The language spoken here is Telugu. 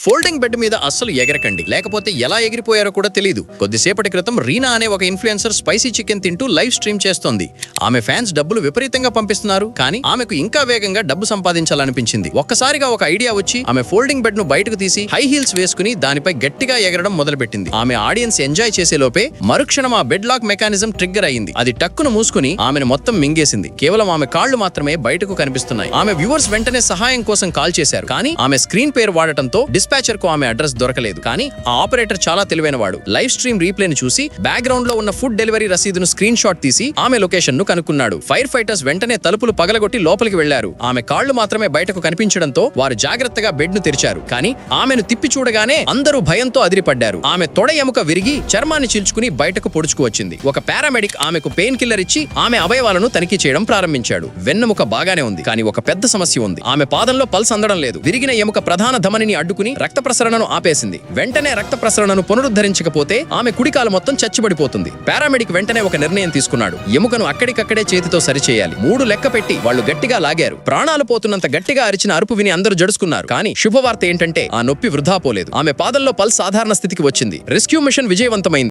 ఫోల్డింగ్ బెడ్ మీద అస్సలు ఎగరకండి, లేకపోతే ఎలా ఎగిరిపోయారో కూడా తెలియదు. కొద్దిసేపటి క్రితం రీనా అనే ఒక ఇన్ఫ్లుయెన్సర్ స్పైసీ చికెన్ తింటూ లైవ్ స్ట్రీమ్ చేస్తోంది. ఆమె ఫ్యాన్స్ డబ్బులు విపరీతంగా పంపిస్తున్నారు, కానీ ఆమెకు ఇంకా వేగంగా డబ్బు సంపాదించాలనిపించింది. ఒక్కసారిగా ఒక ఐడియా వచ్చి ఆమె ఫోల్డింగ్ బెడ్ ను బయటకు తీసి హై హీల్స్ వేసుకుని దానిపై గట్టిగా ఎగరడం మొదలుపెట్టింది. ఆమె ఆడియన్స్ ఎంజాయ్ చేసే లోపే మరుక్షణం ఆ బెడ్ లాక్ మెకానిజం ట్రిగ్గర్ అయింది. అది టక్కును మూసుకుని ఆమెను మొత్తం మింగేసింది. కేవలం ఆమె కాళ్లు మాత్రమే బయటకు కనిపిస్తున్నాయి. ఆమె వ్యూవర్స్ వెంటనే సహాయం కోసం కాల్ చేశారు, కానీ ఆమె స్క్రీన్ పేరు వాడటంతో డిస్పాచర్ కు ఆమె అడ్రస్ దొరకలేదు. కానీ ఆ ఆపరేటర్ చాలా తెలివైనవాడు. లైవ్ స్ట్రీమ్ రీప్లేని చూసి బ్యాక్గ్రౌండ్ లో ఉన్న ఫుడ్ డెలివరీ రసీదును స్క్రీన్ షాట్ తీసి ఆమె లొకేషన్ ను కనుక్కున్నాడు. ఫైర్ ఫైటర్స్ వెంటనే తలుపులు పగలగొట్టి లోపలికి వెళ్లారు. ఆమె కాళ్లు మాత్రమే బయటకు కనిపించడంతో వారు జాగ్రత్తగా బెడ్ ను తెరిచారు. కానీ ఆమెను తిప్పి చూడగానే అందరూ భయంతో అదిరిపడ్డారు. ఆమె తొడ ఎముక విరిగి చర్మాన్ని చీల్చుకుని బయటకు పొడుచుకు వచ్చింది. ఒక పారామెడిక్ ఆమెకు పెయిన్ కిల్లర్ ఇచ్చి ఆమె అవయవాలను తనిఖీ చేయడం ప్రారంభించాడు. వెన్నెముక బాగానే ఉంది, కానీ ఒక పెద్ద సమస్య ఉంది. ఆమె పాదంలో పల్స్ అందడం లేదు. విరిగిన ఎముక ప్రధాన ధమనిని అడ్డుకుని రక్త ప్రసరణను ఆపేసింది. వెంటనే రక్త ప్రసరణను పునరుద్ధరించకపోతే ఆమె కుడికాలు మొత్తం చచ్చిబడిపోతుంది. పారామెడిక్ వెంటనే ఒక నిర్ణయం తీసుకున్నాడు. ఎముకను అక్కడికక్కడే చేతితో సరిచేయాలి. 3 లెక్క పెట్టి వాళ్ళు గట్టిగా లాగారు. ప్రాణాలు పోతున్నంత గట్టిగా అరిచిన అరుపు విని అందరూ జడుసుకున్నారు. కానీ శుభవార్త ఏంటంటే ఆ నొప్పి వృధా పోలేదు. ఆమె పాదంలో పల్స్ సాధారణ స్థితికి వచ్చింది. రెస్క్యూ మిషన్ విజయవంతమైంది.